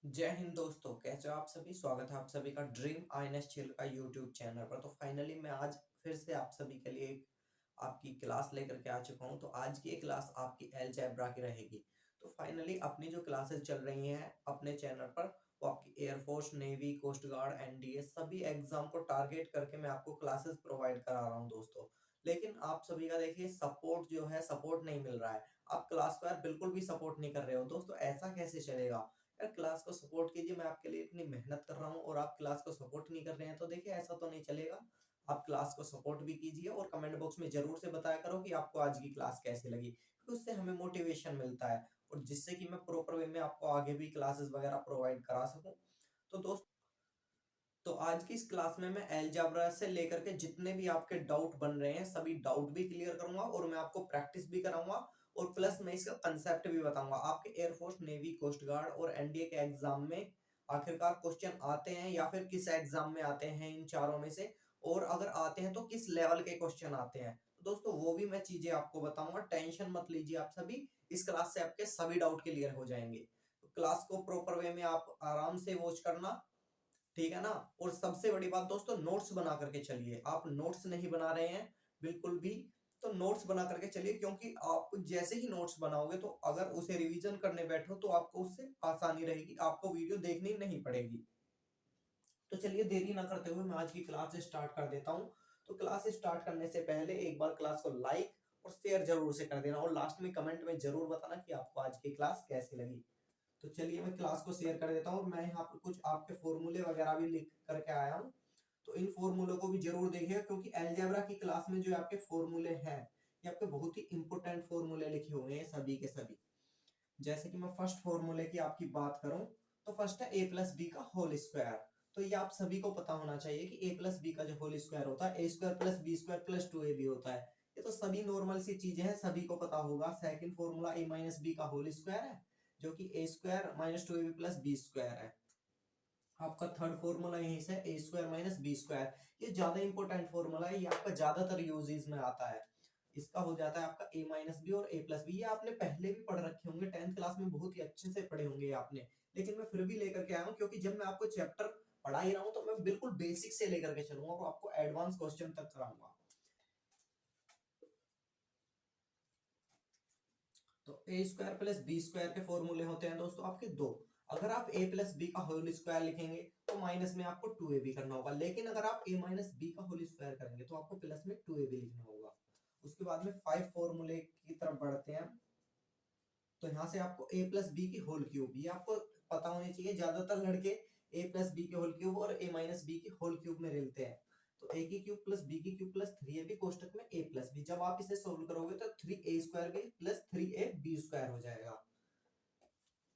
जय हिंद दोस्तों, कैसे हो आप सभी। स्वागत है आप सभी का ड्रीम आईएनएस चिल का यूट्यूब चैनल पर। तो फाइनली मैं आज फिर से आप सभी के लिए एक आपकी क्लास लेकर के आ चुका हूं। तो आज की ये क्लास आपकी अलजेब्रा की रहेगी। तो फाइनली अपनी जो क्लासेस चल रही हैं अपने चैनल पर, वो आपकी air force, navy, coast guard, NDA सभी एग्जाम को टारगेट करके मैं आपको क्लासेस प्रोवाइड करा रहा हूँ दोस्तों। लेकिन आप सभी का देखिए सपोर्ट जो है, सपोर्ट नहीं मिल रहा है। आप क्लास को यार बिल्कुल भी सपोर्ट नहीं कर रहे हो दोस्तों, ऐसा कैसे चलेगा। यार क्लास को सपोर्ट कीजिए, मैं आपके लिए इतनी मेहनत कर रहा हूँ और आप क्लास को सपोर्ट नहीं कर रहे हैं, तो देखिए ऐसा तो नहीं चलेगा। आप क्लास को सपोर्ट भी कीजिए और कमेंट बॉक्स में जरूर से बताया करो कि आपको आज की क्लास कैसी लगी, क्योंकि उससे हमें मोटिवेशन मिलता है और जिससे कि मैं प्रॉपर वे में आपको आगे भी क्लासेस वगैरह प्रोवाइड करा सकूं। तो दोस्त, तो आज की इस क्लास में मैं अलजेब्रा से लेकर के जितने भी आपके डाउट बन रहे हैं सभी डाउट भी क्लियर करूंगा और मैं आपको प्रैक्टिस भी कराऊंगा और प्लस मैं इसका कंसेप्ट भी बताऊंगा। आपके एयरफोर्स, नेवी, कोस्ट गार्ड और एनडीए के एग्जाम में आखिरकार क्वेश्चन आते हैं या फिर किस एग्जाम में आते हैं इन चारों में से, और अगर आते हैं तो किस लेवल के क्वेश्चन आते हैं। तो दोस्तों वो भी मैं चीजें आपको बताऊंगा, टेंशन मत लीजिए आप सभी। इस क्लास से आपके सभी डाउट क्लियर हो जाएंगे। तो क्लास को प्रॉपर वे में आप आराम से वॉच करना, ठीक है ना। और सबसे बड़ी बात दोस्तों, नोट्स बना करके चलिए। आप नोट्स नहीं बना रहे हैं बिल्कुल भी, तो नोट्स बना करके चलिए, क्योंकि आप जैसे ही नोट्स बनाओगे तो अगर उसे रिवीजन करने बैठो तो आपको उससे आसानी रहेगी, आपको वीडियो देखनी नहीं पड़ेगी। तो चलिए देरी ना करते हुए मैं आज की क्लास स्टार्ट कर देता हूँ। तो क्लास स्टार्ट करने से पहले एक बार क्लास को लाइक और शेयर जरूर से कर देना और लास्ट में कमेंट में जरूर बताना कि आपको आज की क्लास कैसी लगी। तो चलिए मैं क्लास को शेयर कर देता हूँ और मैं यहाँ पर कुछ आपके फॉर्मूले वगैरह भी लिख करके आया हूँ। तो इन फॉर्मूलों को भी जरूर देखिएगा, क्योंकि अलजेब्रा की क्लास में जो आपके फॉर्मूले हैं ये आपके बहुत ही इंपॉर्टेंट फॉर्मूले लिखे हुए हैं सभी के सभी। जैसे कि मैं फर्स्ट फॉर्मूले की आपकी बात करूं, तो फर्स्ट है ए प्लस बी का होल स्क्वायर। तो ये आप सभी को पता होना चाहिए कि ए प्लस बी का जो होल स्क्वायर होता है A square plus B square plus two A B होता है। ये तो सभी नॉर्मल सी चीजें हैं, सभी को पता होगा। सेकंड फॉर्मूला ए माइनस बी का होल स्क्वायर है, जो कि A square minus two A B plus B square है। आपका थर्ड फॉर्मूला यहीं से A square minus B square. ये ज्यादा इंपॉर्टेंट फॉर्मूला है, ये आपका ज्यादातर यूजेस में आता है। इसका हो जाता है आपका ए माइनस बी और ए प्लस बी। ये आपने पहले भी पढ़ रखे होंगे, 10th क्लास में बहुत ही अच्छे से पढ़े होंगे आपने। लेकिन मैं फिर भी लेकर के आया हूँ, क्योंकि जब मैं आपको चैप्टर पढ़ा ही रहा हूँ तो मैं बिल्कुल बेसिक से लेकर के चलूंगा और आपको एडवांस क्वेश्चन तक कराऊंगा। तो ए स्क्वायर प्लस बी स्क्वायर के फॉर्मूले होते हैं दोस्तों आपके दो। अगर आप ए प्लस बी का होल स्क्वायर लिखेंगे तो माइनस में आपको टू ए बी करना होगा, लेकिन अगर आप ए माइनस बी का होल स्क्वायर करेंगे तो आपको प्लस में टू ए बी लिखना होगा। उसके बाद में फाइव फॉर्मूले की तरफ बढ़ते हैं। तो यहाँ से आपको ए प्लस बी की होल क्यूब, ये आपको पता होनी चाहिए। ज्यादातर लड़के ए प्लस बी के होल क्यूब और ए माइनस बी के होल क्यूब में मिलते हैं। तो ए की क्यूब प्लस बी की क्यूब प्लस थ्री ए बी कोष्टक में ए प्लस बी। जब आप इसे सोल्व करोगे तो three a square b plus three A b square हो जाएगा।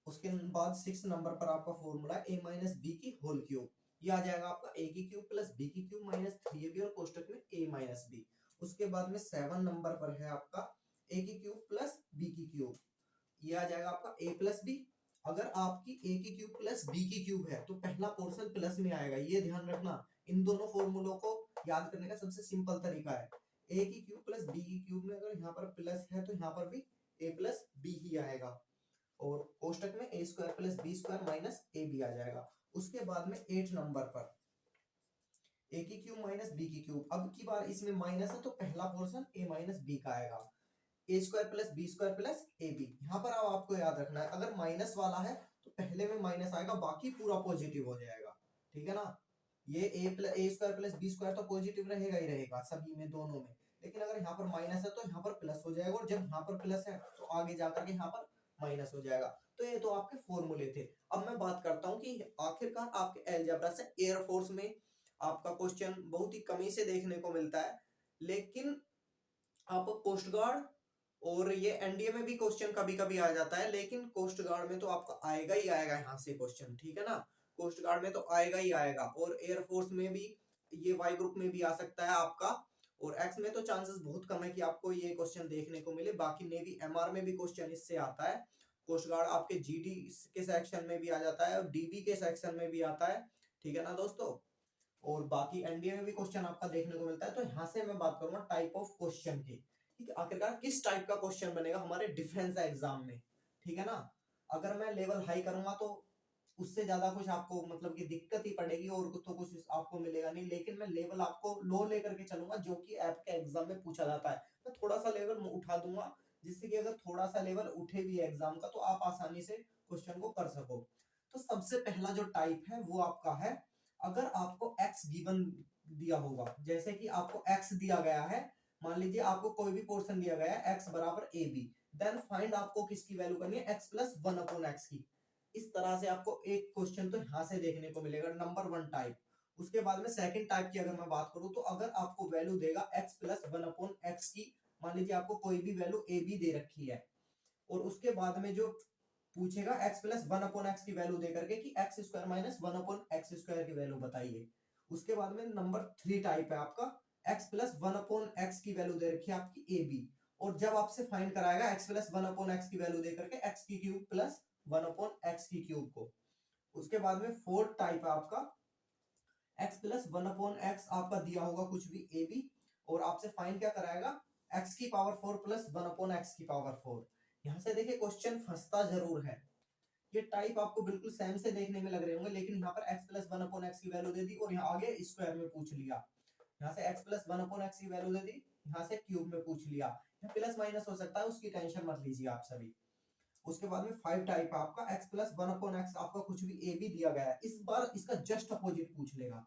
उसके बाद सिक्स नंबर पर आपका फॉर्मूला ए माइनस बी की होल क्यूब। ये आ जाएगा आपका ए की क्यूब प्लस बी की क्यूब माइनस थ्री ए बी और कोष्टक में ए माइनस बी। उसके बाद में सेवन नंबर पर है आपका ए की क्यूब प्लस बी की क्यूब। ये आ जाएगा आपका ए प्लस बी। अगर आपकी ए की क्यूब प्लस बी की क्यूब है तो पहला पोर्शन प्लस में आएगा, ये ध्यान रखना। इन दोनों फॉर्मूलों को याद करने का सबसे सिंपल तरीका है, ए की क्यूब प्लस बी की क्यूब में अगर यहाँ पर प्लस है तो यहाँ पर भी ए प्लस बी ही आएगा, और कोष्टक में A square plus B square minus A B आ जाएगा। उसके बाद में एट नंबर पर ए की क्यूब माइनस बी की क्यूब। अब की बार इसमें माइनस है तो पहला पोर्शन ए माइनस बी का आएगा, A square plus B square plus A B. यहाँ पर अब आपको याद रखना है, अगर माइनस वाला है तो पहले में माइनस आएगा, बाकी पूरा पॉजिटिव हो जाएगा, ठीक है ना। ये ए स्क्वायर प्लस बी स्क्वायर तो पॉजिटिव रहेगा ही रहेगा सभी में, दोनों में। लेकिन अगर यहाँ पर माइनस है तो यहाँ पर प्लस हो जाएगा, और जब यहाँ पर प्लस है तो आगे जाकर के यहाँ पर माइनस हो जाएगा। तो ये तो आपके फॉर्मूले थे। अब मैं बात करता हूँ कि आखिरकार आपके अलजेब्रा से एयरफोर्स में आपका क्वेश्चन बहुत ही कमी से देखने को मिलता है, लेकिन आप कोस्ट गार्ड और ये एनडीए में भी क्वेश्चन कभी कभी आ जाता है, लेकिन कोस्ट गार्ड में तो आपका आएगा ही आएगा यहाँ से क्वेश्चन, ठीक है ना। कोस्ट गार्ड में तो आएगा ही आएगा, और एयरफोर्स में भी ये वाई ग्रुप में भी आ सकता है आपका, और एक्स में तो चांसेस बहुत कम है कि आपको ये क्वेश्चन देखने को मिले। बाकी नेवी एमआर में भी क्वेश्चन इससे आता है। कोस्ट गार्ड आपके जीडी के सेक्शन में भी आ जाता है और डीबी के सेक्शन में भी आता है, ठीक है ना दोस्तों। और बाकी एनडीए में भी क्वेश्चन आपका देखने को मिलता है। तो यहाँ से मैं बात करूंगा टाइप ऑफ क्वेश्चन की, ठीक है। आखिरकार किस टाइप का क्वेश्चन बनेगा हमारे डिफेंस एग्जाम में, ठीक है ना। अगर मैं लेवल हाई करूंगा तो उससे ज्यादा कुछ आपको मतलब कि दिक्कत ही पड़ेगी और तो कुछ आपको मिलेगा नहीं। लेकिन मैं लेवल आपको लो लेकर के चलूंगा, जो कि आपके एग्जाम में पूछा जाता है। मैं थोड़ा सा लेवल उठा दूंगा, जिससे कि अगर थोड़ा सा लेवल उठे भी एग्जाम का तो आप आसानी से क्वेश्चन को कर सको। तो सबसे पहला जो टाइप है वो आपका है, अगर आपको एक्स गिवन दिया होगा, जैसे कि आपको एक्स दिया गया है, मान लीजिए आपको कोई भी पोर्शन दिया गया है एक्स बराबर ए बी, देन फाइंड आपको किसकी वैल्यू करनी है, x plus one upon x की। इस तरह से आपको एक क्वेश्चन तो यहां से देखने को मिलेगा, नंबर वन टाइप। उसके बाद में सेकंड टाइप की अगर मैं बात करूं, तो अगर आपको वैल्यू देगा x plus one upon x की, मान लीजिए आपको कोई भी वैल्यू ए बी दे रखी है, और उसके बाद में जो पूछेगा x plus one upon x की वैल्यू दे करके कि x square minus one upon x square की वैल्यू बताइए। उसके बाद में नंबर थ्री टाइप है आपका, x plus one upon x की वैल्यू दे रखी है आपकी ए बी, और जब आपसे फाइंड कराएगा x plus one upon x की वैल्यू दे करके एक्स की cube plus one upon x की क्यूब को। उसके बाद में फोर्थ टाइप है आपका, x plus one upon x आपका दिया होगा कुछ भी ए बी, और आपसे फाइंड क्या कराएगा, एक्स की power four plus one upon x की पावर फोर। यहां से देखिए क्वेश्चन फंसता जरूर है, ये टाइप आपको बिल्कुल सेम से देखने में लग रहे होंगे, लेकिन यहाँ पर x plus one upon x की वैल्यू दे दी और यहाँ आगे स्क्वायर में पूछ लिया। यहाँ से x plus one upon x की वैल्यू दे दी, यहाँ से क्यूब में पूछ लिया। यहाँ प्लस माइनस हो सकता है, उसकी टेंशन मत लीजिए आप सभी। उसके बाद में फाइव टाइप है आपका, x plus one upon x आपका कुछ भी a भी दिया गया है, इस बार इसका जस्ट अपोजिट पूछ लेगा।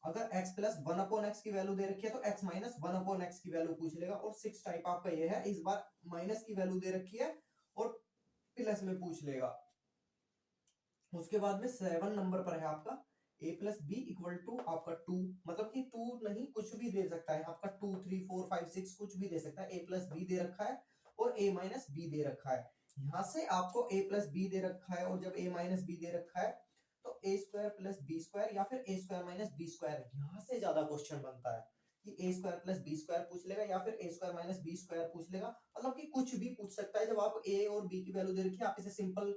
अगर x plus one upon x की वैल्यू दे रखी है तो x minus one upon x की वैल्यू पूछ लेगा। और सिक्स टाइप आपका ये है, इस बार माइनस की वैल्यू दे रखी है और प्लस में पूछ लेगा। उसके बाद में सेवन नंबर पर है आपका, a plus b equal to आपका टू, मतलब कि टू नहीं कुछ भी दे सकता है आपका, two three four five six कुछ भी दे सकता है। a प्लस बी दे रखा है और a माइनस बी दे रखा है। यहाँ से आपको a प्लस बी दे रखा है और जब a माइनस बी दे रखा है तो a square plus B square या फिर a square minus B square, यहाँ से ज्यादा क्वेश्चन बनता है कि a square plus B square पूछ लेगा या फिर a square minus B square पूछ लेगा, मतलब कि कुछ भी पूछ सकता है। जब आप a और b की वैल्यू दे रखी है, आप इसे सिंपल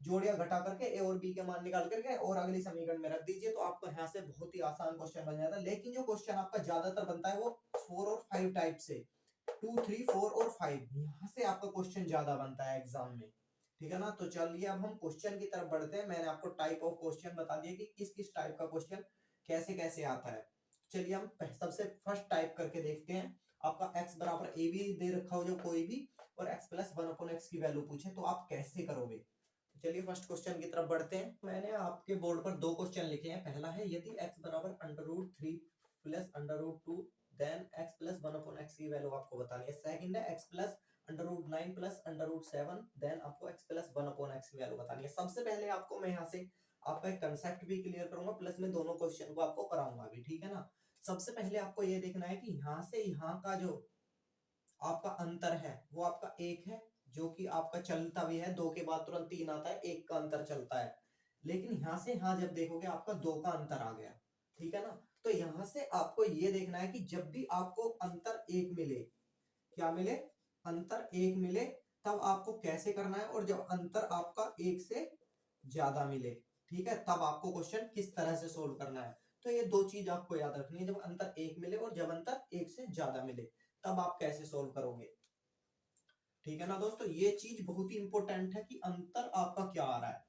जोड़ या घटा करके ए और बी के मान निकाल करके और अगली समीकरण में रख दीजिए, तो आपको यहाँ से बहुत ही आसान क्वेश्चन बन जाता है। लेकिन जो क्वेश्चन आपका ज्यादातर बनता है वो फोर और फाइव टाइप से, टू थ्री फोर और फाइव, यहाँ से आपका क्वेश्चन ज्यादा बनता है एग्जाम में। ठीक है ना, तो चलिए अब हम क्वेश्चन की तरफ बढ़ते हैं। मैंने आपको टाइप ऑफ क्वेश्चन बता दिया कि किस किस टाइप का क्वेश्चन कैसे कैसे आता है। चलिए हम सबसे फर्स्ट टाइप करके देखते हैं। आपका x बराबर ए बी दे रखा हो जो कोई भी, और x plus one upon x की वैल्यू पूछे, तो आप कैसे करोगे। चलिए फर्स्ट क्वेश्चन की तरफ बढ़ते हैं। मैंने आपके बोर्ड पर दो क्वेश्चन लिखे हैं। पहला है, यदि x बराबर under root three plus under root two, then x plus one upon x की वैल्यू आपको बतानी है। सेकंड है, x plus under root nine plus under root seven, then आपको x plus one upon x की value बतानी है। सबसे पहले आपको मैं यहाँ से आपका एक कंसेप्ट भी क्लियर करूंगा, प्लस में दोनों क्वेश्चन को आपको कराऊंगा भी, ठीक है ना। सबसे पहले आपको ये देखना है कि यहाँ से यहाँ का जो आपका अंतर है वो आपका एक है, जो कि आपका चलता भी है, दो के बाद तुरंत तीन आता है, एक का अंतर चलता है। लेकिन यहां से यहां जब देखोगे आपका दो का अंतर आ गया, ठीक है ना। तो यहां से आपको ये देखना है कि जब भी आपको अंतर एक मिले, क्या मिले, अंतर एक मिले, तब आपको कैसे करना है, और जब अंतर आपका एक से ज्यादा मिले, ठीक है, तब आपको क्वेश्चन किस तरह से सोल्व करना है। तो ये दो चीज आपको याद रखनी है, जब अंतर एक मिले और जब अंतर एक से ज्यादा मिले, तब आप कैसे सोल्व करोगे। ठीक है ना दोस्तों, ये चीज बहुत ही इंपॉर्टेंट है कि अंतर आपका क्या आ रहा है।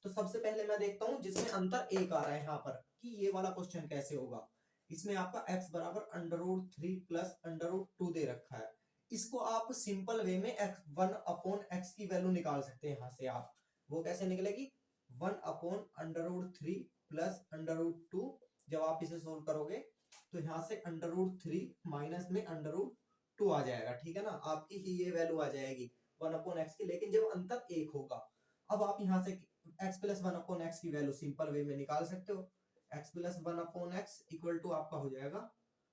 तो सबसे पहले मैं देखता हूं जिसमें अंतर एक आ रहा है यहाँ पर, कि ये वाला क्वेश्चन कैसे होगा। इसमें आपका x बराबर under root three plus under root two दे रखा है। इसको आप सिंपल वे में x वन अपॉन एक्स की वैल्यू निकाल सकते हैं। यहाँ से आप वो कैसे निकलेगी, one upon under root three plus under root two, जब आप इसे सोल्व करोगे तो यहाँ से अंडर रूट थ्री माइनस में अंडर रूट टू आ जाएगा, ठीक है ना। आपकी ही ये वैल्यू आ जाएगी वन अपॉन एक्स की, लेकिन जब अंतर एक होगा। अब आप यहाँ से x plus one upon x की वैल्यू सिंपल वे में निकाल सकते हो। x plus one upon x equal to आपका हो जाएगा,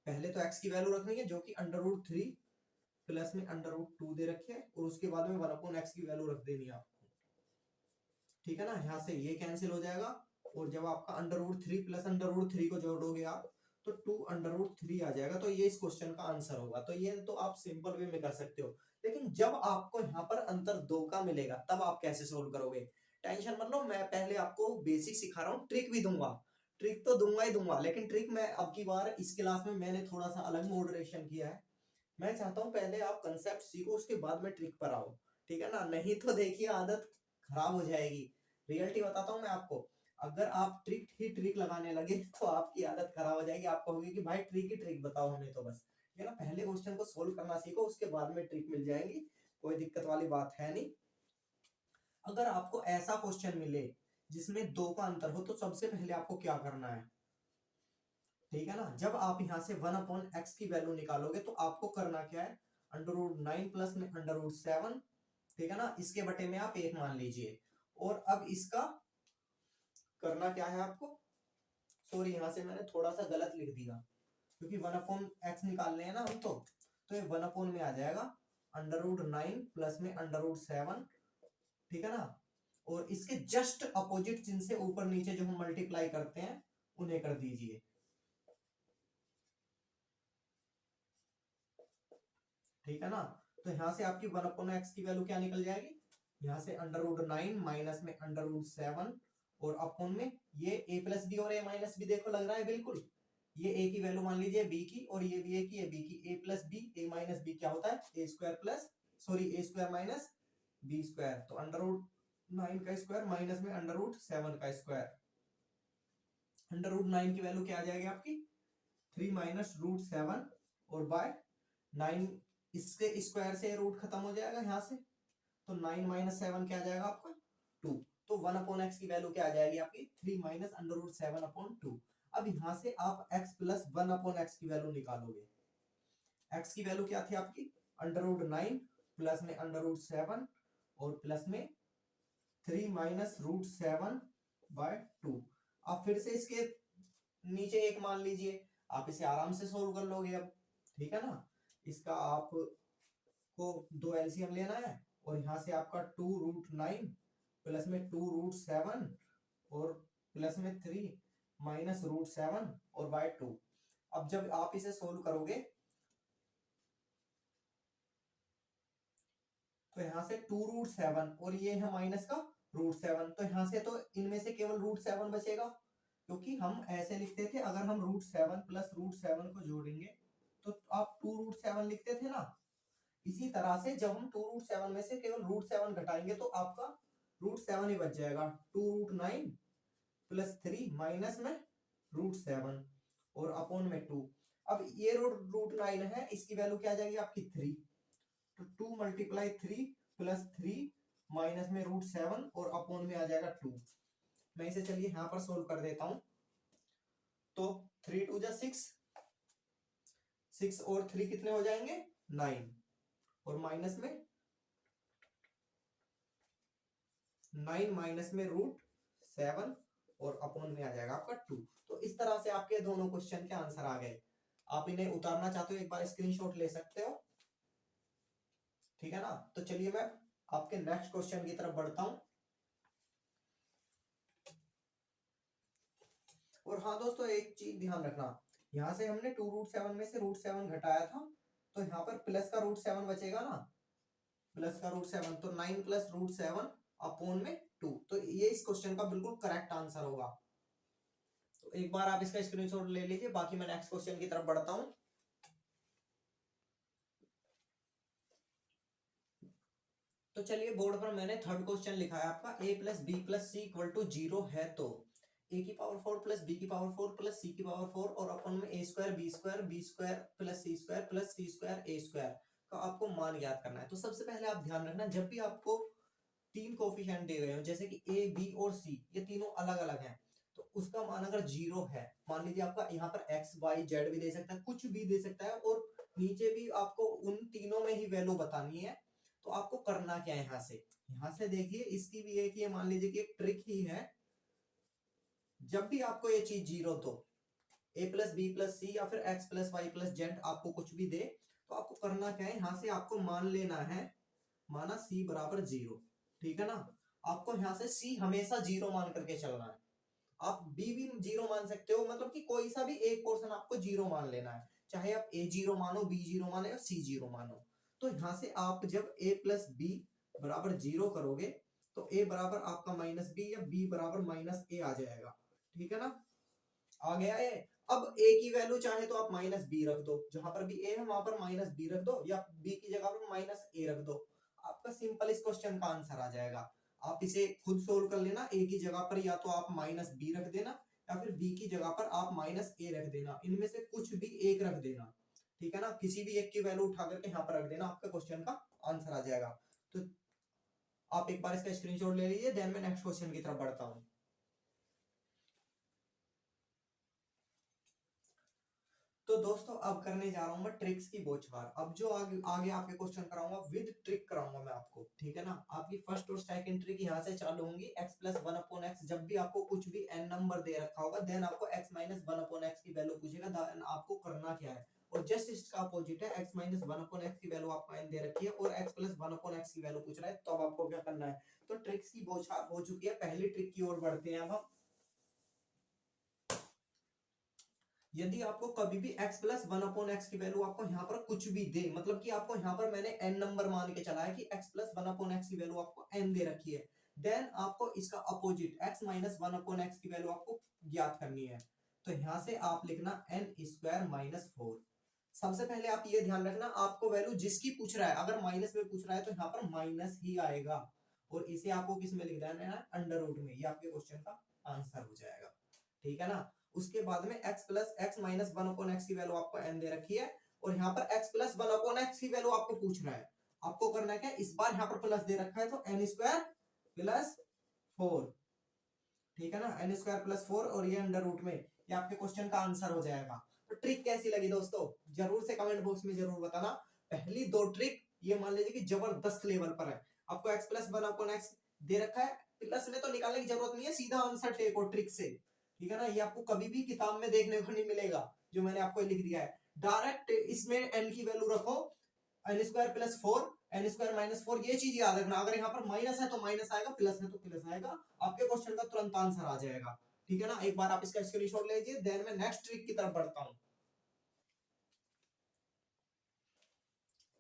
पहले तो x की वैल्यू रखनी है जो कि अंडर रूट थ्री प्लस में अंडर रूट टू दे रखे है, और उसके बाद में वन अपॉन एक्स की वैल्यू रख देनी है आपको, ठीक है ना। यहाँ से ये कैंसिल हो जाएगा, और जब आपका under root three plus under root three को जोड़ोगे आप, तो टू अंडर रूट थ्री आ जाएगा। तो ये इस क्वेश्चन का आंसर होगा। तो ये तो आप सिंपल वे में कर सकते हो, लेकिन जब आपको यहाँ पर अंतर दो का मिलेगा तब आप कैसे सोल्व करोगे। टेंशन मत लो, मैं पहले आपको बेसिक सिखा रहा हूँ, ट्रिक भी दूंगा, ट्रिक तो दूंगा ही दूंगा, लेकिन ट्रिक मैं अब की बार इस क्लास में मैंने थोड़ा सा अलग मॉडरेशन किया है। मैं चाहता हूँ पहले आप कंसेप्ट सीखो, उसके बाद में ट्रिक पर आओ, ठीक है ना। नहीं तो देखिए आदत खराब हो जाएगी, रियलिटी बताता हूँ मैं आपको, अगर आप ट्रिक ही ट्रिक लगाने लगे तो आपकी आदत खराब हो जाएगी। आप कहोगे कि भाई ट्रिक ही ट्रिक बताओ हमें तो बस, ये ना पहले क्वेश्चन को सोल्व करना सीखो, उसके बाद में ट्रिक मिल जाएंगी, कोई दिक्कत वाली बात है नहीं। अगर आपको ऐसा क्वेश्चन मिले जिसमें दो का अंतर हो तो सबसे पहले आपको क्या करना है, ठीक है ना। जब आप यहां से 1/x की वैल्यू निकालोगे तो आपको करना क्या है, √9 प्लस में √7, ठीक है ना, इसके बटे में आप 1 मान लीजिए। और अब इसका करना क्या है आपको, सॉरी यहां से मैंने थोड़ा सा गलत लिख दिया, क्योंकि 1/x निकालने हैं ना हम तो ये 1 में आ जाएगा √9 प्लस में √7, ठीक है ना। और इसके जस्ट अपोजिट चिन्ह से ऊपर नीचे जो हम मल्टीप्लाई करते हैं उन्हें कर दीजिए, ठीक है ना। तो यहां से आपकी 1/x की वैल्यू क्या निकल जाएगी, यहां से √9 माइनस में √7 और अपॉन में ये a प्लस बी और a माइनस बी, देखो लग रहा है बिल्कुल, ये a की वैल्यू मान लीजिए b की, और ये भी a की, ये b की, a plus b a minus b क्या होता है a square plus sorry a square minus b square, तो √9 का स्क्वायर माइनस में √7 का स्क्वायर, √9 की वैल्यू क्या आ जाएगी आपकी 3 माइनस √7 और बाय 9, इसके स्क्वायर से रूट खत्म हो जाएगा यहाँ से, तो 9 माइनस 7 क्या आ जाएगा आपका 2, तो 1/x की वैल्यू क्या आ जाएगी आपकी 3 माइनस √7/2। अब यहाँ से आप x प्लस 1/x की वैल्यू निकालोगे, x की वैल्यू क्या थी आपकी √9 प्लस में √7 और प्लस में 3 माइनस √7/2। आप फिर से इसके नीचे एक मान लीजिए, आप इसे आराम से सोल्व कर लोगे अब, ठीक है ना। इसका आपको दो एलसीएम लेना है, और यहां से आपका 2√9 प्लस में 2√7 और प्लस में 3 माइनस √7 और बाय 2। अब जब आप इसे सोल्व करोगे तो यहां से 2√7 और ये है माइनस का √7, तो यहां से तो इनमें से केवल √7 बचेगा, क्योंकि हम ऐसे लिखते थे अगर हम √7 प्लस √7 को जोड़ेंगे तो आप 2√7 लिखते थे ना। इसी तरह से जब हम 2√7 में से केवल √7 घटाएंगे तो आपका √7 ही बच जाएगा, 2√9 प्लस 3 माइनस में √7 और अपॉन में 2। अब ये √9 है, इसकी वैल्यू क्या आ जाएगी आपकी 3, तो 2 मल्टीप्लाई 3 प्लस 3 माइनस में √7 और अपॉन में आ जाएगा 2। मैं इसे चलिए यहां पर सोल्व कर देता हूं, तो 3 2 जा 6, 6 और 3 कितने हो जाएंगे 9, और माइनस में 9 माइनस में √7 और अपॉन में आ जाएगा आपका 2। तो इस तरह से आपके दोनों क्वेश्चन के आंसर आ गए। आप इन्हें उतारना चाहते हो एक बार स्क्रीनशॉट ले सकते हो, ठीक है ना। तो चलिए मैं आपके नेक्स्ट क्वेश्चन की तरफ बढ़ता हूं। और हाँ दोस्तों एक चीज ध्यान रखना, यहां से हमने 2√7 में से √7 घटाया था, तो यहाँ पर प्लस का √7 बचेगा ना, प्लस का √7, तो 9 प्लस √7 अपॉन में 2, तो ये इस क्वेश्चन का बिल्कुल करेक्ट आंसर होगा। तो एक बार आप इसका स्क्रीनशॉट ले लीजिए, बाकी मैं नेक्स्ट क्वेश्चन की तरफ बढ़ता हूं। तो चलिए बोर्ड पर मैंने थर्ड क्वेश्चन लिखा है आपका, a plus b plus c equal to 0 है तो a की पावर 4 प्लस b की पावर 4 प्लस c की पावर 4 और अपन में a square b square plus c square a square का आपको मान ज्ञात करना है। तो सबसे पहले आप ध्यान रखना, जब भी आपको तीन कोफिशिएंट दिए गए हो जैसे कि a b और c, ये तीनों अलग अलग हैं, तो उसका मान अगर 0 है, मान लीजिए आपका यहाँ पर x y z भी दे सकता है, कुछ भी दे सकता है, और नीचे भी आपको उन तीनों में ही वैल्यू बतानी है, तो आपको करना क्या है, यहाँ से देखिए इसकी भी एक ये मान लीजिए कि एक ट्रिक ही है, जब भी आपको ये चीज 0 तो a plus b plus c या फिर x plus y plus z आपको कुछ भी दे, तो आपको करना क्या है, यहाँ से आपको मान लेना है, माना c बराबर 0, ठीक है ना। आपको यहाँ से c हमेशा 0 मान करके चलना है, आप b भी 0 मान सकते हो, मतलब कि कोई सा भी एक पोर्शन आपको 0 मान लेना है, चाहे आप a 0 मानो, b 0 मानो या c 0 मानो। तो यहाँ से आप जब a प्लस बी बराबर 0 करोगे तो a बराबर आपका माइनस बी या b बराबर माइनस a आ जाएगा, ठीक है ना। आ गया है। अब a की वैल्यू चाहे तो आप माइनस बी रख दो, जहां पर भी a है वहां पर माइनस बी रख दो, या b की जगह पर माइनस a रख दो, आपका सिंपल इस क्वेश्चन का आंसर आ जाएगा। आप इसे खुद सोल्व कर लेना। ए की जगह पर या तो आप माइनस बी रख देना या फिर बी की जगह पर आप माइनस ए रख देना, इनमें से कुछ भी एक रख देना, ठीक है ना। किसी भी एक की वैल्यू उठा करके यहाँ पर रख देना, आपका क्वेश्चन का आंसर आ जाएगा। तो आप एक बार इसका स्क्रीनशॉट ले लीजिए, देन मैं नेक्स्ट क्वेश्चन की तरफ बढ़ता हूँ। तो दोस्तों अब करने जा रहा हूं मैं ट्रिक्स की बौछार। अब जो आगे आगे आपके क्वेश्चन कराऊंगा विद ट्रिक कराऊंगा मैं आपको, ठीक है ना। आपकी फर्स्ट और सेकंड ट्रिक यहाँ से चालू होंगी। x plus one upon x, जब भी आपको कुछ भी n नंबर दे रखा होगा देन आपको x minus one upon x की वैल्यू पूछेगा, देन आपको करना क्या है। और जस्ट इसका अपोजिट है, x minus one upon x की वैल्यू आपको n दे रखी है और x plus one upon x की वैल्यू पूछ रहा है, तो अब आपको क्या करना है। तो ट्रिक्स की बौछार हो चुकी है, पहली ट्रिक की ओर बढ़ते हैं अब हम। यदि आपको कभी भी x plus one upon x की वैल्यू आपको यहाँ पर कुछ भी दे, मतलब कि आपको यहाँ पर मैंने n नंबर मान के चला है कि x plus one upon x की वैल्यू आपको n दे रखी है, देन आपको इसका opposite x minus one upon x की वैल्यू आपको ज्ञात करनी है। तो यहाँ से आप लिखना n स्क्वायर माइनस फोर। सबसे पहले आप ये ध्यान रखना, आपको वैल्यू जिसकी पूछ रहा है, अगर माइनस में पूछ रहा है तो यहाँ पर माइनस ही आएगा, और इसे आपको किस में लिख देना है, अंडर रूट में। ये आपके क्वेश्चन का आंसर हो जाएगा, ठीक है ना। उसके बाद में x plus x minus one upon x की वैल्यू आपको n दे रखी है, और यहाँ पर x plus one upon x की वैल्यू आपको पूछ रहा है। आपको करना क्या है, इस बार यहाँ पर प्लस दे रखा है तो n स्क्वायर प्लस फोर, ठीक है ना, n स्क्वायर प्लस फोर, और ये अंडर रूट में, ये आपके क्वेश्चन का आंसर हो जाएगा। तो ट्रिक कैसी लगी दोस्तों, जरूर से कमेंट बॉक्स में जरूर बताना। पहली दो ट्रिक ये मान लीजिए कि जबरदस्त लेवल पर है। आपको x plus one upon X दे रखा है, प्लस में तो निकालने की जरूरत नहीं है, सीधा आंसर टेक और ट्रिक से, ठीक है ना। ये आपको कभी भी किताब में देखने को नहीं मिलेगा, जो मैंने आपको लिख दिया है। डायरेक्ट इसमें n की वैल्यू रखो, n square plus four, n square minus four, ये चीज याद रखना। अगर यहाँ पर माइनस है तो माइनस आएगा, प्लस है तो प्लस आएगा, आपके क्वेश्चन का तुरंत आंसर आ जाएगा, ठीक है ना। एक बार आप इसका स्क्रीनशॉट लीजिए, देन मैं नेक्स्ट ट्रिक की तरफ बढ़ता हूँ।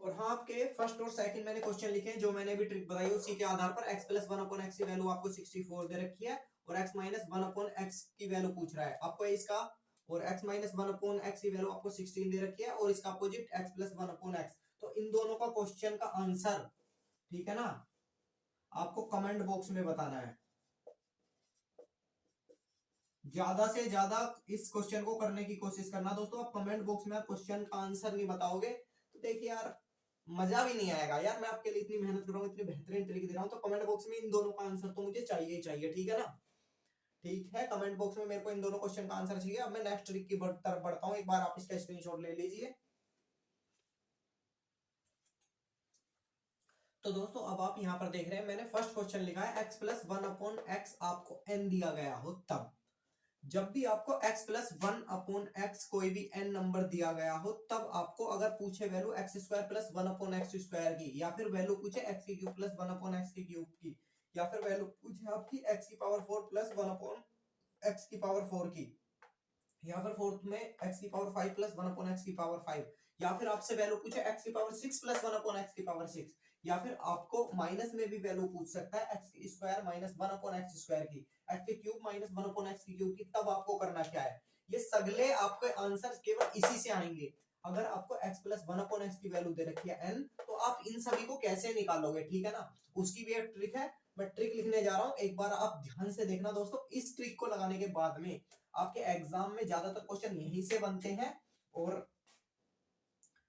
और हाँ, आपके फर्स्ट और सेकंड मैंने क्वेश्चन लिखे हैं, जो मैंने भी ट्रिक बताई उसी के आधार पर। x plus one upon x की वैल्यू आपको 64 दे रखी है, और x minus one upon x की वैल्यू पूछ रहा है आपको इसका, और x minus one upon x की वैल्यू आपको 16 दे रखी है, और इसका opposite x plus one upon x. तो इन दोनों का क्वेश्चन का आंसर, ठीक है ना, आपको कमेंट बॉक्स में बताना है। ज्यादा से ज्यादा इस क्वेश्चन को करने की कोशिश करना दोस्तों। आप कमेंट बॉक्स में क्वेश्चन का आंसर नहीं बताओगे तो देखिए यार, मजा भी नहीं आएगा यार। मैं आपके लिए इतनी मेहनत कर रहा हूँ, इतनी बेहतरीन ट्रिक दे रहा हूँ, तो कमेंट बॉक्स में इन दोनों का आंसर तो मुझे चाहिए ही चाहिए, ठीक है ना। ठीक है, कमेंट बॉक्स में मेरे को इन दोनों क्वेश्चन का आंसर चाहिए। अब मैं नेक्स्ट ट्रिक की तरफ बढ़ता हूँ, एक बार आप इसका स्क्रीनशॉट ले लीजिए। तो दोस्तों अब आप यहाँ पर देख रहे हैं, मैंने फर्स्ट क्वेश्चन लिखा है x plus one upon x आपको n दिया गया हो तब। जब भी आपको x plus one upon x कोई भी n नंबर दिया गया हो, तब आपको अगर पूछे value x square plus one upon x square की, या फिर वैल्यू पूछे एक्स की cube plus one upon x की क्यूब की, या फिर वैल्यू पूछे आपकी एक्स की power four plus one upon x की पावर फोर की, या फिर फोर्थ में एक्स की power five plus one upon x की पावर फाइव, या फिर आपसे वैल्यू पूछे एक्स की power six plus one upon x की पावर सिक्स, या फिर आपको माइनस में भी वैल्यू पूछ सकता है x square minus one upon x square की, एक्स के cube minus one upon x की क्यूब की, तब आपको करना क्या है। ये सगले आपके आंसर केवल इसी से आएंगे। अगर आपको x plus one upon x की वैल्यू दे रखी है n, तो आप इन सभी को कैसे निकालोगे, ठीक है ना। उसकी भी एक ट्रिक है, मैं ट्रिक लिखने जा रहा हूं, एक बार आप ध्यान से देखना दोस्तों। इस ट्रिक को लगाने के बाद में आपके एग्जाम में ज्यादातर क्वेश्चन यहीं से बनते हैं, और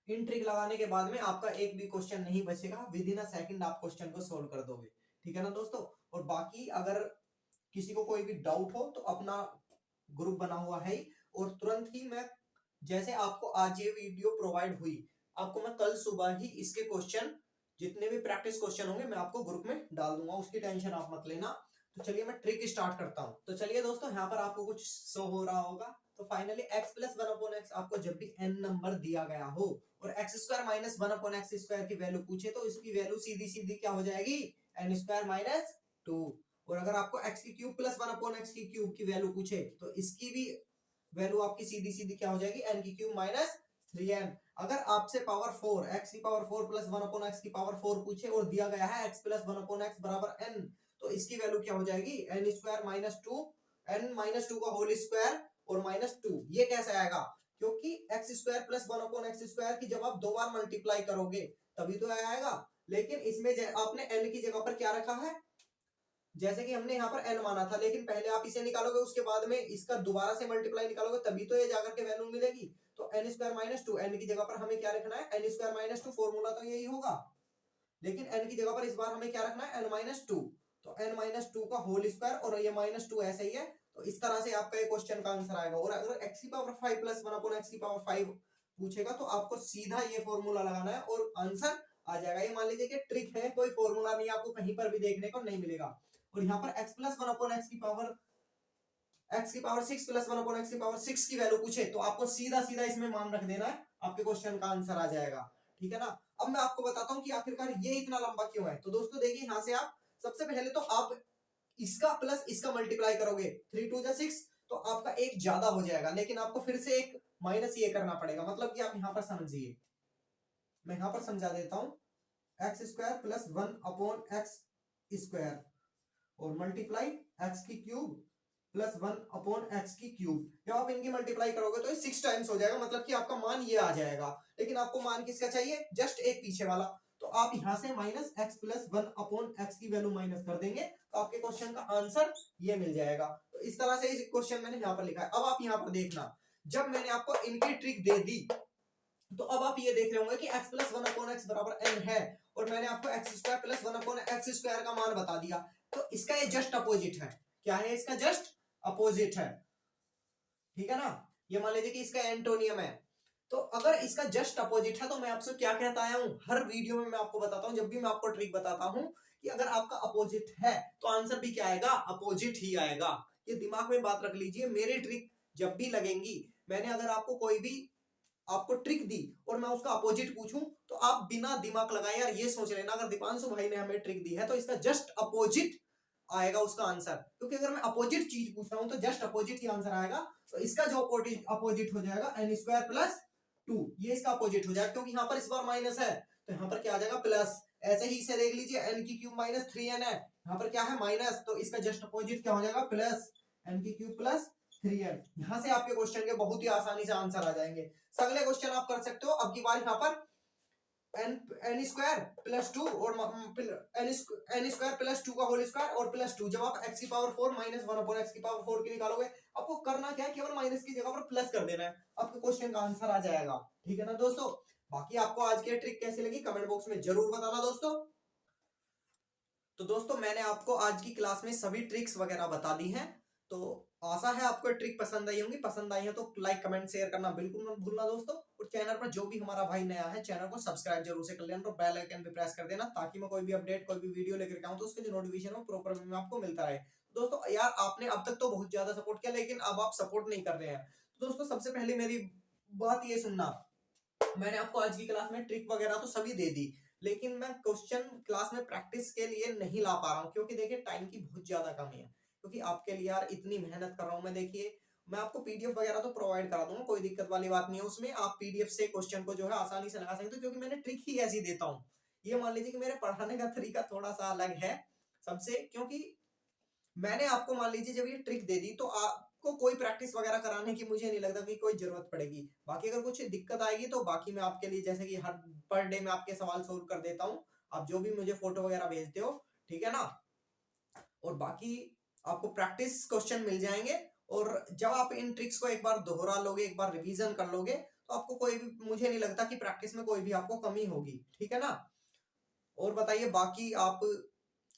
इन ट्रिक लगाने के बाद में आपका एक भी क्वेश्चन नहीं बचेगा, विद इन अ सेकंड आप क्वेश्चन को सोल्व कर दोगे, ठीक है ना दोस्तों। और बाकी अगर किसी को कोई भी डाउट हो तो अपना ग्रुप बना हुआ है, और तुरंत ही मैं, जैसे आपको आज ये वीडियो प्रोवाइड हुई, आपको मैं कल सुबह ही इसके क्वेश्चन, जितने भी प्रैक्टिस क्वेश्चन होंगे मैं आपको ग्रुप में डाल दूंगा, उसकी टेंशन आप मत लेना। तो चलिए मैं ट्रिक स्टार्ट करता हूं। तो चलिए दोस्तों, यहाँ पर आपको कुछ शो हो रहा होगा। तो finally x plus one upon x आपको जब भी n नंबर दिया गया हो, और x square minus one upon x square की वैल्यू पूछे, तो इसकी वैल्यू सीधी सीधी क्या हो जाएगी, एन स्क्वायर माइनस टू। और अगर आपको x की cube plus one upon x की क्यूब की वैल्यू पूछे, तो इसकी भी वैल्यू आपकी सीधी सीधी क्या हो जाएगी, एन की क्यूब माइनस थ्री एन। अगर आपसे पावर फोर, एक्स की power four plus one upon x की पावर फोर पूछे, और दिया गया है x plus one upon x बराबर एन, तो इसकी वैल्यू क्या हो जाएगी, n square minus two, n minus two का होल स्क्वायर और माइनस टू। ये कैसे आएगा, क्योंकि x square plus one upon x square की जब आप दो बार मल्टीप्लाई करोगे तभी तो आएगा। लेकिन इसमें आपने एन की जगह पर क्या रखा है, जैसे कि हमने यहाँ पर n माना था, लेकिन पहले आप इसे निकालोगे, उसके बाद में इसका दोबारा से मल्टीप्लाई निकालोगे, तभी तो ये जाकर के वैल्यू मिलेगी। तो n square minus two, n की जगह पर हमें क्या रखना है, n square minus two, formula तो यही होगा, लेकिन n की जगह पर इस बार हमें क्या रखना है, n माइनस टू। तो n माइनस टू का होल स्क्वायर, और ये माइनस टू ऐसे ही है। तो इस तरह से आपका ये क्वेश्चन का आंसर आएगा। और अगर x की पावर 5 प्लस 1 अपॉन x की पावर 5 पूछेगा तो आपको सीधा ये फॉर्मूला लगाना है और आंसर आ जाएगा। ये मान लीजिए कि ट्रिक है, कोई फॉर्मूला नहीं, आपको कहीं पर भी देखने को नहीं मिलेगा। और यहाँ पर x प्लस 1 अपॉन x की पावर 6 प्लस 1 अपॉन x की पावर 6 की वैल्यू पूछे तो आपको सीधा सीधा इसमें मान रख देना है, आपके क्वेश्चन का आंसर आ जाएगा। ठीक है ना। अब मैं आपको बताता हूँ कि आखिरकार ये इतना लंबा क्यों है। तो दोस्तों देखिए, यहाँ से आप सबसे पहले तो आप इसका प्लस इसका मल्टीप्लाई करोगे, 3 2 जा 6, तो आपका एक ज्यादा हो जाएगा, लेकिन आपको फिर से एक माइनस ये करना पड़ेगा। मतलब कि आप यहाँ पर समझिए, मैं यहाँ पर समझा देता हूँ, x square plus 1 upon x square और मल्टीप्लाई एक्स की क्यूब प्लस 1 अपॉन एक्स की क्यूब। जब आप इनकी मल्टीप्लाई करोगे तो ये 6 टाइम्स हो जाएगा, मतलब कि आपका मान ये आ जाएगा। लेकिन आपको मान किसका चाहिए, जस्ट एक पीछे वाला। तो आप यहां से minus x plus 1 upon x की वैल्यू माइनस कर देंगे, तो आपके क्वेश्चन का आंसर ये मिल जाएगा। तो इस तरह से इस क्वेश्चन मैंने यहाँ पर लिखा है। अब आप यहाँ पर देखना, जब मैंने आपको इनकी ट्रिक दे दी तो अब आप ये देख रहे होंगे कि x प्लस 1 अपॉन एक्स बराबर n है, और मैंने आपको x square plus 1 upon x square का मान बता दिया। तो इसका ये जस्ट अपोजिट है। क्या है, इसका जस्ट अपोजिट है। ठीक है ना। ये मान लीजिए कि इसका एंटोनियम है। तो अगर इसका जस्ट अपोजिट है तो मैं आपसे क्या कहता आया हूं, हर वीडियो में मैं आपको बताता हूं, जब भी मैं आपको ट्रिक बताता हूं कि अगर आपका अपोजिट है तो आंसर भी क्या आएगा, अपोजिट ही आएगा। ये दिमाग में बात रख लीजिए। मेरी ट्रिक जब भी लगेंगी, मैंने अगर आपको कोई भी आपको ट्रिक दी और मैं उसका अपोजिट पूछूं, तो आप बिना दिमाग लगाए यार ये सोच लेना, अगर दीपांशु भाई ने हमें ट्रिक दी है तो इसका जस्ट अपोजिट आएगा उसका आंसर। क्योंकि अगर मैं अपोजिट चीज पूछ रहा हूं तो जस्ट अपोजिट ही आंसर आएगा। तो इसका जो अपोजिट हो जाएगा एन स्क्वायर प्लस 2, ये इसका अपोजिट हो जाएगा, क्योंकि यहाँ पर इस बार माइनस है तो यहाँ पर क्या आ जाएगा, प्लस। ऐसे ही इसे देख लीजिए, एन की क्यूब माइनस 3n है, यहाँ पर क्या है, माइनस, तो इसका जस्ट अपोजिट क्या हो जाएगा, प्लस एन की क्यूब प्लस 3n। यहाँ से आपके क्वेश्चन के बहुत ही आसानी से आंसर आ जाएंगे। अगले क्वेश्चन आप कर सकते हो। अब की बार यहाँ पर एन स्क्वायर प्लस 2 और एन स्क्वायर प्लस 2 का होल स्क्वायर और प्लस 2, जब आप एक्स की पावर 4 माइनस 1 अपॉन एक्स की पावर 4 की निकालोगे, आपको करना क्या है, केवल माइनस की जगह पर प्लस कर देना है, आपके क्वेश्चन का आंसर आ जाएगा। ठीक है ना दोस्तों। बाकी आपको आज की ट्रिक कैसी लगी कमेंट बॉक्स में जरूर बताना दोस्तों। तो दोस्तों मैंने आपको आज की क्लास में सभी ट्रिक्स वगैरह बता दी हैं। तो आशा है आपको ट्रिक पसंद आई होंगी। पसंद आई है तो लाइक कमेंट शेयर करना बिल्कुल मत भूलना दोस्तों। और चैनल पर जो भी हमारा भाई नया है, चैनल को सब्सक्राइब जरूर से कर लेना और बेल आइकन भी प्रेस कर देना, ताकि मैं कोई भी अपडेट कोई भी वीडियो लेकर आऊं तो उसके जो नोटिफिकेशन हो प्रॉपर वे में आपको मिलता रहे। दोस्तों यार आपने अब तक तो बहुत ज्यादा सपोर्ट किया, लेकिन अब आप सपोर्ट नहीं कर रहे हैं। तो दोस्तों सबसे पहले मेरी बात ये सुनना, मैंने आपको आज की क्लास में ट्रिक वगैरह तो सभी दे दी, लेकिन मैं क्वेश्चन क्लास में प्रैक्टिस के लिए नहीं ला पा रहा हूँ, क्योंकि देखिए टाइम की बहुत ज्यादा कमी है। क्योंकि आपके लिए यार इतनी मेहनत कर रहा हूँ मैं। देखिए मैं आपको पीडीएफ वगैरह तो प्रोवाइड करा दूंगा, कोई दिक्कत वाली बात नहीं है उसमें। आप पीडीएफ से क्वेश्चन को जो है आसानी से लगा सकते हो, क्योंकि मैंने ट्रिक ही ऐसी देता हूँ। ये मान लीजिए कि मेरे पढ़ाने का तरीका थोड़ा सा अलग है सबसे, क्योंकि मैंने आपको मान लीजिए जब ये ट्रिक दे दी तो आपको कोई प्रैक्टिस वगैरह कराने की मुझे नहीं लगता कि कोई जरूरत पड़ेगी। बाकी अगर कुछ दिक्कत आएगी तो बाकी मैं आपके लिए जैसे कि हर पर डे में आपके सवाल सोल्व कर देता हूँ, आप जो भी मुझे फोटो वगैरह भेजते हो, ठीक है ना। और बाकी आपको प्रैक्टिस क्वेश्चन मिल जाएंगे, और जब आप इन ट्रिक्स को एक बार दोहरा लोगे, एक बार रिवीजन कर लोगे, तो आपको कोई भी, मुझे नहीं लगता कि प्रैक्टिस में कोई भी आपको कमी होगी। ठीक है ना। और बताइए बाकी आप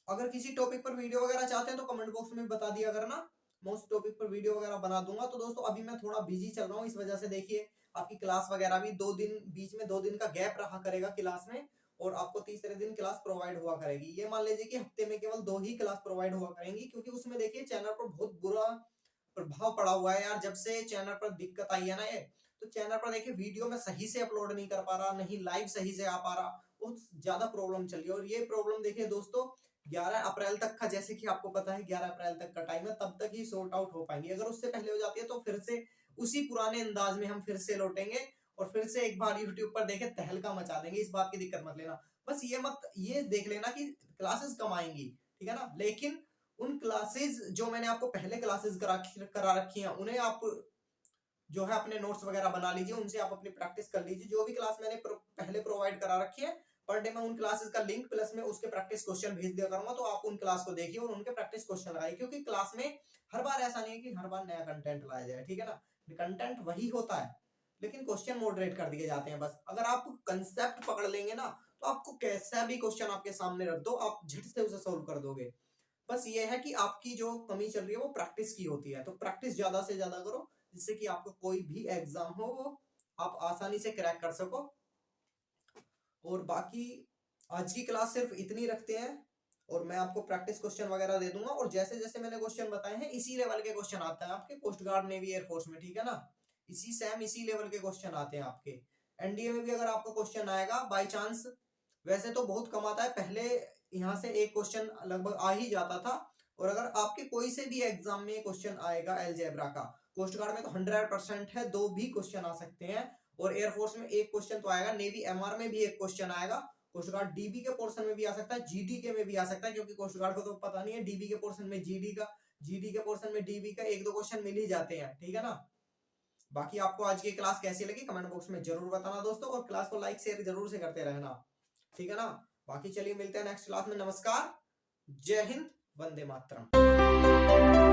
अगर किसी टॉपिक पर वीडियो वगैरह चाहते हैं तो कमेंट बॉक्स में बता दिया करना, मैं उस टॉपिक पर वीडियो वगैरह बना दूंगा। तो दोस्तों अभी मैं थोड़ा बिजी चल रहा हूँ, इस वजह से देखिए आपकी क्लास वगैरह भी 2 दिन बीच में 2 दिन का गैप रहा करेगा क्लास में, और आपको तीसरे दिन क्लास प्रोवाइड हुआ करेगी। ये मान लीजिए कि हफ्ते में केवल 2 ही क्लास प्रोवाइड हुआ करेंगी, क्योंकि उसमें देखिए चैनल पर बहुत बुरा प्रभाव पड़ा हुआ है यार। जब से चैनल पर दिक्कत आई है ना ये, तो चैनल पर देखिए वीडियो में सही से अपलोड नहीं कर पा रहा, नहीं लाइव सही से आ पा रहा, बहुत ज्यादा प्रॉब्लम चल रही है। और ये प्रॉब्लम देखिए दोस्तों 11 अप्रैल तक का, जैसे कि आपको पता है 11 अप्रैल तक का टाइम है, तब तक ही सॉर्ट आउट हो पाएंगे। अगर उससे पहले हो जाती है तो फिर से उसी पुराने अंदाज में हम फिर से लौटेंगे, और फिर से एक बार यूट्यूब पर देखे तहलका मचा देंगे। इस बात की दिक्कत मत लेना, बस ये देख लेना कि क्लासेस कम आएंगी, ठीक है ना। लेकिन उन क्लासेस जो मैंने आपको पहले क्लासेस करा रखी हैं, उन्हें आप जो है अपने नोट्स वगैरह बना लीजिए, उनसे आप अपनी प्रैक्टिस कर लीजिए। जो भी क्लास मैंने पहले प्रोवाइड करा रखी है, पर डे मैं उन क्लासेस का लिंक प्लस में उसके प्रैक्टिस क्वेश्चन भेज दिया करूंगा, तो आप उन क्लास को देखिए और उनके प्रैक्टिस क्वेश्चन लगाइए, क्योंकि क्लास में हर बार ऐसा नहीं है कि हर बार नया कंटेंट लाया जाए, ठीक है ना। कंटेंट वही होता है लेकिन क्वेश्चन मॉडरेट कर दिए जाते हैं बस। अगर आप कंसेप्ट पकड़ लेंगे ना तो आपको कैसा भी क्वेश्चन आपके सामने रख दो आप झट से उसे सोल्व कर दोगे। बस ये है कि आपकी जो कमी चल रही है वो प्रैक्टिस की होती है, तो प्रैक्टिस ज्यादा से ज्यादा करो जिससे कि आपको कोई भी एग्जाम हो वो आप आसानी से क्रैक कर सको। और बाकी आज की क्लास सिर्फ इतनी रखते हैं और मैं आपको प्रैक्टिस क्वेश्चन वगैरह दे दूंगा, और जैसे जैसे मैंने क्वेश्चन बताए हैं इसी लेवल के क्वेश्चन आते हैं आपके कोस्ट गार्ड नेवी एयरफोर्स में, ठीक है ना। इसी सेम इसी लेवल के क्वेश्चन आते हैं आपके एनडीए में भी। अगर आपको क्वेश्चन आएगा बाय चांस, वैसे तो बहुत कम आता है, पहले यहाँ से एक क्वेश्चन लगभग आ ही जाता था, और अगर आपके कोई से भी एग्जाम में क्वेश्चन आएगा अलजेब्रा का, कोस्ट गार्ड में तो 100% है, 2 भी क्वेश्चन आ सकते हैं, और एयरफोर्स में एक क्वेश्चन तो आएगा, नेवी एमआर में भी एक क्वेश्चन आएगा, कोस्ट गार्ड डीबी के पोर्शन में भी आ सकता है, जीडी के में भी आ सकता है, क्योंकि कोस्ट गार्ड को तो पता नहीं है डीबी के पोर्शन में जीडी का, जीडी के पोर्शन में डीबी का 1-2 क्वेश्चन मिल ही जाते हैं, ठीक है ना। बाकी आपको आज की क्लास कैसी लगी कमेंट बॉक्स में जरूर बताना दोस्तों, और क्लास को लाइक शेयर जरूर से करते रहना, ठीक है ना। बाकी चलिए मिलते हैं नेक्स्ट क्लास में। नमस्कार, जय हिंद, वंदे मातरम।